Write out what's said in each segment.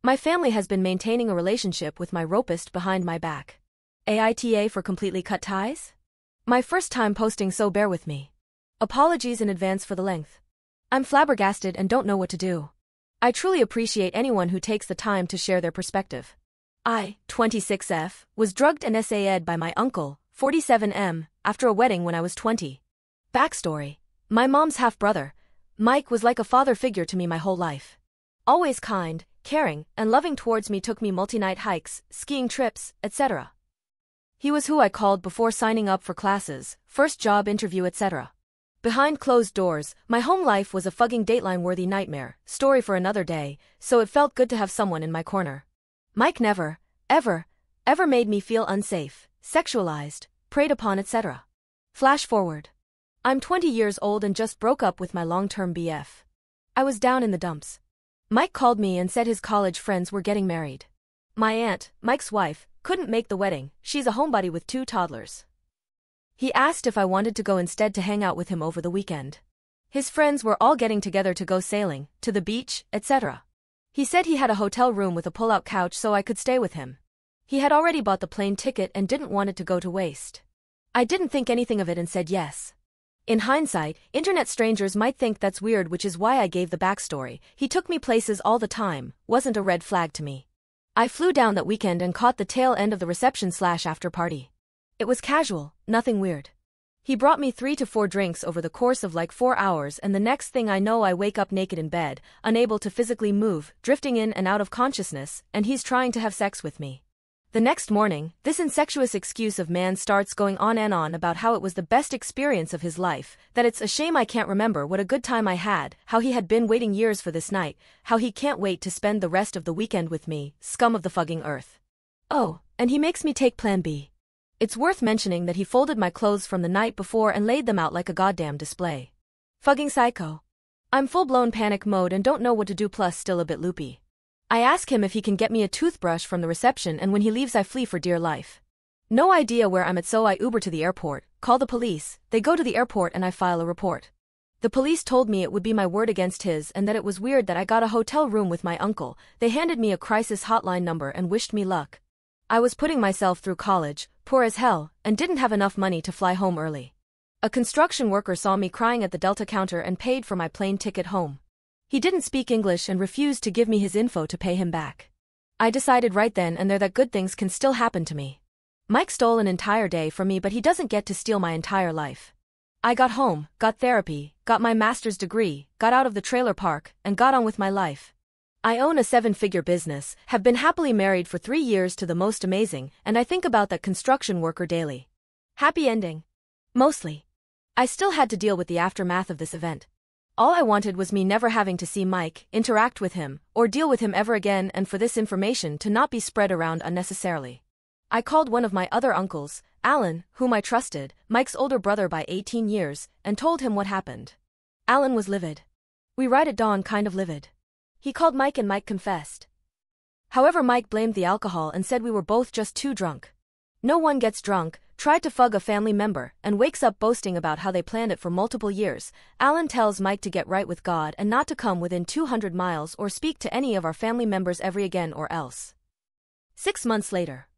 My family has been maintaining a relationship with my rapist behind my back. AITA for completely cut ties? My first time posting, so bear with me. Apologies in advance for the length. I'm flabbergasted and don't know what to do. I truly appreciate anyone who takes the time to share their perspective. I, 26F, was drugged and SA'd by my uncle, 47M, after a wedding when I was 20. Backstory. My mom's half-brother, Mike, was like a father figure to me my whole life. Always kind, caring, and loving towards me, took me multi-night hikes, skiing trips, etc. He was who I called before signing up for classes, first job interview, etc. Behind closed doors, my home life was a fucking Dateline-worthy nightmare, story for another day, so it felt good to have someone in my corner. Mike never, ever made me feel unsafe, sexualized, preyed upon, etc. Flash forward. I'm 20 years old and just broke up with my long-term BF. I was down in the dumps. Mike called me and said his college friends were getting married. My aunt, Mike's wife, couldn't make the wedding. She's a homebody with 2 toddlers. He asked if I wanted to go instead to hang out with him over the weekend. His friends were all getting together to go sailing, to the beach, etc. He said he had a hotel room with a pull-out couch so I could stay with him. He had already bought the plane ticket and didn't want it to go to waste. I didn't think anything of it and said yes. In hindsight, internet strangers might think that's weird, which is why I gave the backstory. He took me places all the time, wasn't a red flag to me. I flew down that weekend and caught the tail end of the reception/after party. It was casual, nothing weird. He brought me 3 to 4 drinks over the course of like 4 hours, and the next thing I know I wake up naked in bed, unable to physically move, drifting in and out of consciousness, and he's trying to have sex with me. The next morning, this incestuous excuse of man starts going on and on about how it was the best experience of his life, that it's a shame I can't remember what a good time I had, how he had been waiting years for this night, how he can't wait to spend the rest of the weekend with me, scum of the fucking earth. Oh, and he makes me take Plan B. It's worth mentioning that he folded my clothes from the night before and laid them out like a goddamn display. Fucking psycho. I'm full-blown panic mode and don't know what to do, plus still a bit loopy. I ask him if he can get me a toothbrush from the reception, and when he leaves I flee for dear life. No idea where I'm at, so I Uber to the airport, call the police, they go to the airport and I file a report. The police told me it would be my word against his and that it was weird that I got a hotel room with my uncle. They handed me a crisis hotline number and wished me luck. I was putting myself through college, poor as hell, and didn't have enough money to fly home early. A construction worker saw me crying at the Delta counter and paid for my plane ticket home. He didn't speak English and refused to give me his info to pay him back. I decided right then and there that good things can still happen to me. Mike stole an entire day from me, but he doesn't get to steal my entire life. I got home, got therapy, got my master's degree, got out of the trailer park, and got on with my life. I own a 7-figure business, have been happily married for 3 years to the most amazing, and I think about that construction worker daily. Happy ending. Mostly. I still had to deal with the aftermath of this event. All I wanted was me never having to see Mike, interact with him, or deal with him ever again, and for this information to not be spread around unnecessarily. I called one of my other uncles, Alan, whom I trusted, Mike's older brother by 18 years, and told him what happened. Alan was livid. We right at dawn, kind of livid. He called Mike and Mike confessed. However, Mike blamed the alcohol and said we were both just too drunk. No one gets drunk, tried to fug a family member, and wakes up boasting about how they planned it for multiple years. Alan tells Mike to get right with God and not to come within 200 miles or speak to any of our family members ever again or else. 6 months later.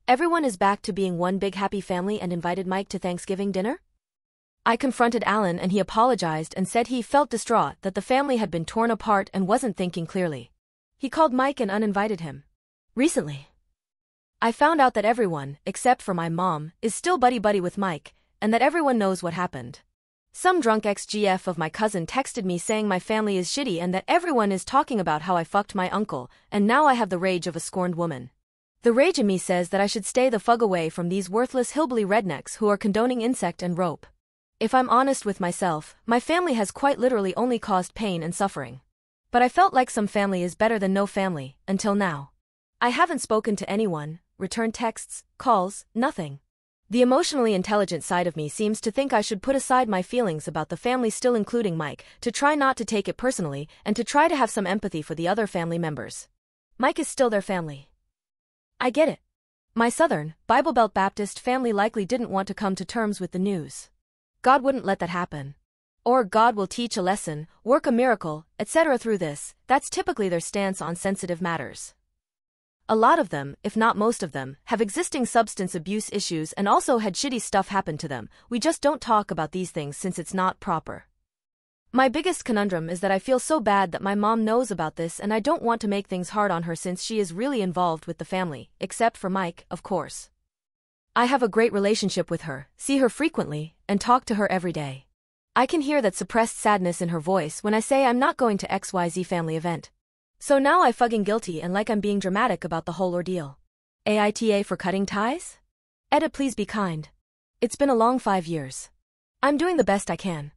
Everyone is back to being one big happy family and invited Mike to Thanksgiving dinner? I confronted Alan and he apologized and said he felt distraught that the family had been torn apart and wasn't thinking clearly. He called Mike and uninvited him. Recently, I found out that everyone, except for my mom, is still buddy-buddy with Mike, and that everyone knows what happened. Some drunk ex-GF of my cousin texted me saying my family is shitty and that everyone is talking about how I fucked my uncle, and now I have the rage of a scorned woman. The rage in me says that I should stay the fuck away from these worthless hillbilly rednecks who are condoning insect and rope. If I'm honest with myself, my family has quite literally only caused pain and suffering. But I felt like some family is better than no family, until now. I haven't spoken to anyone, returned texts, calls, nothing. The emotionally intelligent side of me seems to think I should put aside my feelings about the family, still including Mike, to try not to take it personally, and to try to have some empathy for the other family members. Mike is still their family. I get it. My Southern, Bible Belt Baptist family likely didn't want to come to terms with the news. God wouldn't let that happen. Or God will teach a lesson, work a miracle, etc. through this. That's typically their stance on sensitive matters. A lot of them, if not most of them, have existing substance abuse issues and also had shitty stuff happen to them. We just don't talk about these things since it's not proper. My biggest conundrum is that I feel so bad that my mom knows about this and I don't want to make things hard on her since she is really involved with the family, except for Mike, of course. I have a great relationship with her, see her frequently, and talk to her every day. I can hear that suppressed sadness in her voice when I say I'm not going to XYZ family event. So now I fucking guilty and like I'm being dramatic about the whole ordeal. AITA for cutting ties? AITA, please be kind. It's been a long 5 years. I'm doing the best I can.